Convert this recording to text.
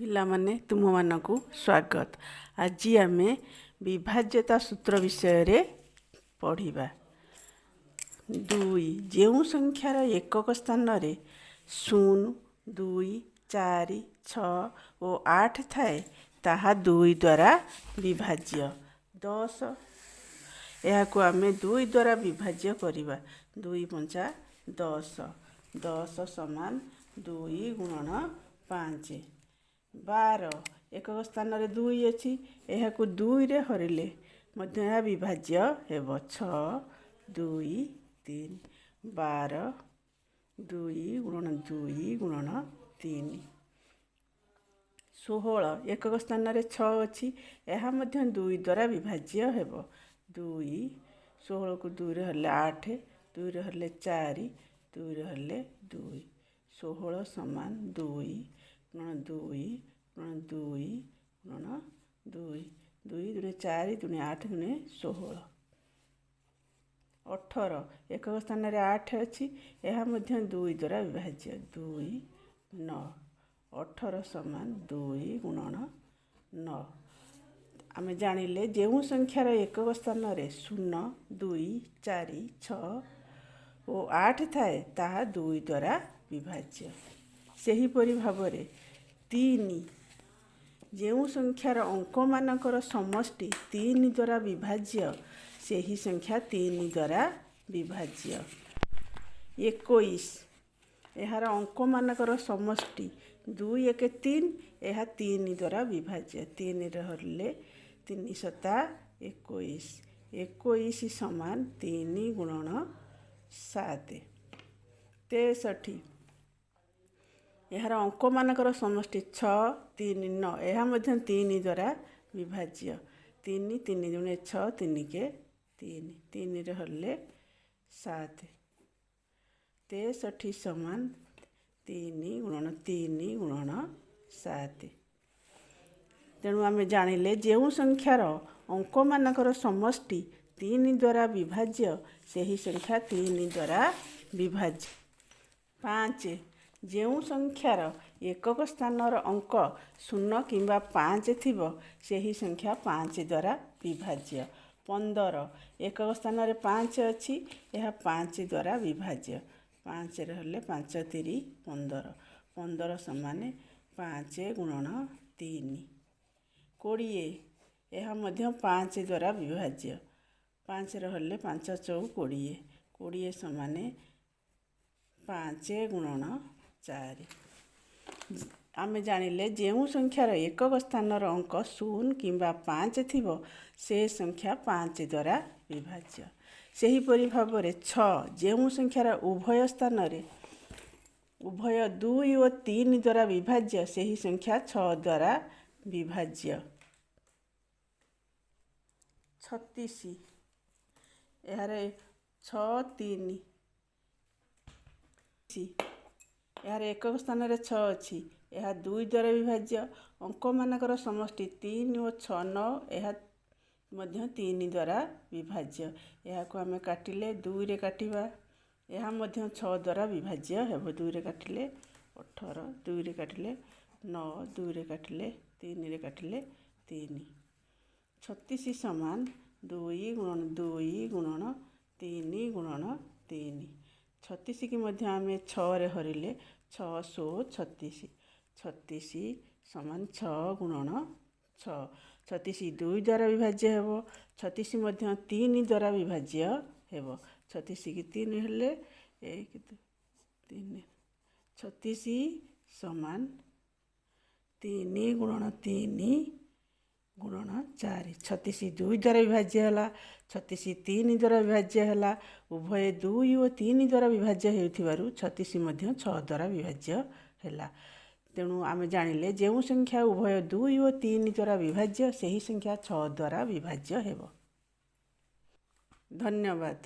ପିଲାମାନେ ତୁମମାନଙ୍କୁ ସ୍ୱାଗତ। ଆଜି ଆମେ ବିଭାଜ୍ୟତା ସୂତ୍ର ବିଷୟରେ ପଢ଼ିବା। 2 ଯେଉଁ ସଂଖ୍ୟାର ଏକକ ସ୍ଥାନରେ 0, 2, 4, 6 ଓ 8 ଥାଏ ତାହା 2 ଦ୍ୱାରା ବିଭାଜ୍ୟ। 10 ଏହାକୁ ଆମେ 2 ଦ୍ୱାରା ବିଭାଜ୍ୟ କରିବା। 2 ପଞ୍ଚା 10, 10 ସମାନ 2 ଗୁଣନ 5। 12 ଏକକ ସ୍ଥାନରେ 2 ଅଛି, ଏହାକୁ 2ରେ ହରିଲେ ମଧ୍ୟ ଏହା ବିଭାଜ୍ୟ ହେବ। 6, 2, 3, 12, 2 ଗୁଣନ 2 ଗୁଣନ 3। 16 ଏକକ ସ୍ଥାନରେ 6 ଅଛି, ଏହା ମଧ୍ୟ 2 ଦ୍ୱାରା ବିଭାଜ୍ୟ ହେବ। 2 16କୁ 2ରେ ହରିଲେ 8, 2ରେ ହରିଲେ 4, 2ରେ ହରିଲେ 2। 16 ସମାନ 2 ଗୁଣନ 2 ଗୁଣନ 2 ଗୁଣନ 2। 2 ଦୁणे 4 ଦୁणे 8 ଦୁणे 16। 18 ଏକକ ସ୍ଥାନରେ 8 ଅଛି, ଏହା ମଧ୍ୟ 2 ଦ୍ୱାରା ବିଭାଜ୍ୟ। 2 9 18 ସମାନ 2 ଗୁଣନ 9। ଆମେ ଜାଣିଲେ ଯେଉଁ ସଂଖ୍ୟାର ଏକକ ସ୍ଥାନରେ 0, 2, 4, 6 ଓ 8 ଥାଏ ତାହା 2 ଦ୍ୱାରା ବିଭାଜ୍ୟ। ସେହିପରି ଭାବରେ 3 ଯେଉଁ ସଂଖ୍ୟାର ଅଙ୍କମାନଙ୍କର ସମଷ୍ଟି 3 ଦ୍ୱାରା ବିଭାଜ୍ୟ ସେହି ସଂଖ୍ୟା 3 ଦ୍ୱାରା ବିଭାଜ୍ୟ। 21 ଏହାର ଅଙ୍କମାନଙ୍କର ସମଷ୍ଟି 2, 1, 3 ଏହା 3 ଦ୍ୱାରା ବିଭାଜ୍ୟ। 3ରେ ହରିଲେ 3 ସତା 21। 21 ସମାନ 3 ଗୁଣନ 7। 63 ଏହାର ଅଙ୍କମାନଙ୍କର ସମଷ୍ଟି 6, 3, 9 ଏହା ମଧ୍ୟ 3 ଦ୍ୱାରା ବିଭାଜ୍ୟ। 3 3 ଦୁणे 6 3 କେ 3, 3ରେ ହରିଲେ 7। 63 ସମାନ 3 ଗୁଣନ 3 ଗୁଣନ 7। ତେଣୁ ଆମେ ଜାଣିଲେ ଯେଉଁ ସଂଖ୍ୟାର ଅଙ୍କମାନଙ୍କର ସମଷ୍ଟି 3 ଦ୍ୱାରା ବିଭାଜ୍ୟ ସେହି ସଂଖ୍ୟା 3 ଦ୍ୱାରା ବିଭାଜ୍ୟ। 5 ଯେଉଁ ସଂଖ୍ୟାର ଏକକ ସ୍ଥାନର ଅଙ୍କ 0 କିମ୍ବା 5 ଥିବ ସେହି ସଂଖ୍ୟା 5 ଦ୍ୱାରା ବିଭାଜ୍ୟ। 15 ଏକକ ସ୍ଥାନରେ 5 ଅଛି, ଏହା 5 ଦ୍ୱାରା ବିଭାଜ୍ୟ। 5ରେ ହେଲେ 5 3 15। 15 ସମାନ 5 ଗୁଣନ 3। 20 ଏହା ମଧ୍ୟ 5 ଦ୍ୱାରା ବିଭାଜ୍ୟ। 5ରେ ହେଲେ 5 4 20। 20 ସମାନ 5 ଗୁଣନ 4। ଆମେ ଜାଣିଲେ ଯେଉଁ ସଂଖ୍ୟାର ଏକକ ସ୍ଥାନର ଅଙ୍କ 0 କିମ୍ବା 5 ଥିବ ସେ ସଂଖ୍ୟା 5 ଦ୍ୱାରା ବିଭାଜ୍ୟ। ସେହିପରି ଭାବରେ 6 ଯେଉଁ ସଂଖ୍ୟାର ଉଭୟ ସ୍ଥାନରେ ଉଭୟ 2 ଓ 3 ଦ୍ୱାରା ବିଭାଜ୍ୟ ସେହି ସଂଖ୍ୟା 6 ଦ୍ୱାରା ବିଭାଜ୍ୟ। 36 ଏହାର 6 3 ଏହାର ଏକକ ସ୍ଥାନରେ 6 ଅଛି, ଏହା 2 ଦ୍ୱାରା ବିଭାଜ୍ୟ। ଅଙ୍କମାନଙ୍କର ସମଷ୍ଟି 3 ଓ 6 9 ଏହା ମଧ୍ୟ 3 ଦ୍ୱାରା ବିଭାଜ୍ୟ। ଏହାକୁ ଆମେ କାଟିଲେ 2ରେ କାଟିବା, ଏହା ମଧ୍ୟ 6 ଦ୍ୱାରା ବିଭାଜ୍ୟ ହେବ। 2ରେ କାଟିଲେ 18, 2ରେ କାଟିଲେ 9, 2ରେ କାଟିଲେ 3ରେ କାଟିଲେ 3। 36 ସମାନ 2 ଗୁଣନ 2 ଗୁଣନ 3 ଗୁଣନ 3। 36 କି ମଧ୍ୟ ଆମେ 6ରେ ହରିଲେ 6 36। 36 ସମାନ 6 ଗୁଣନ 6। 36 2 ଦ୍ୱାରା ବିଭାଜ୍ୟ ହେବ। 36 ମଧ୍ୟ 3 ଦ୍ୱାରା ବିଭାଜ୍ୟ ହେବ। 36 କି 3 ହେଲେ 1 2 3। 36 ସମାନ 3 ଗୁଣନ 3 ଗୁଣନ 4। 36 2 ଦ୍ୱାରା ବିଭାଜ୍ୟ ହେଲା। 36 3 ଦ୍ୱାରା ବିଭାଜ୍ୟ ହେଲା। ଉଭୟ 2 ଓ 3 ଦ୍ୱାରା ବିଭାଜ୍ୟ ହେଉଥିବାରୁ 36 ମଧ୍ୟ 6 ଦ୍ୱାରା ବିଭାଜ୍ୟ ହେଲା। ତେଣୁ ଆମେ ଜାଣିଲେ ଯେଉଁ ସଂଖ୍ୟା ଉଭୟ 2 ଓ 3 ଦ୍ୱାରା ବିଭାଜ୍ୟ ସେହି ସଂଖ୍ୟା 6 ଦ୍ୱାରା ବିଭାଜ୍ୟ ହେବ। ଧନ୍ୟବାଦ।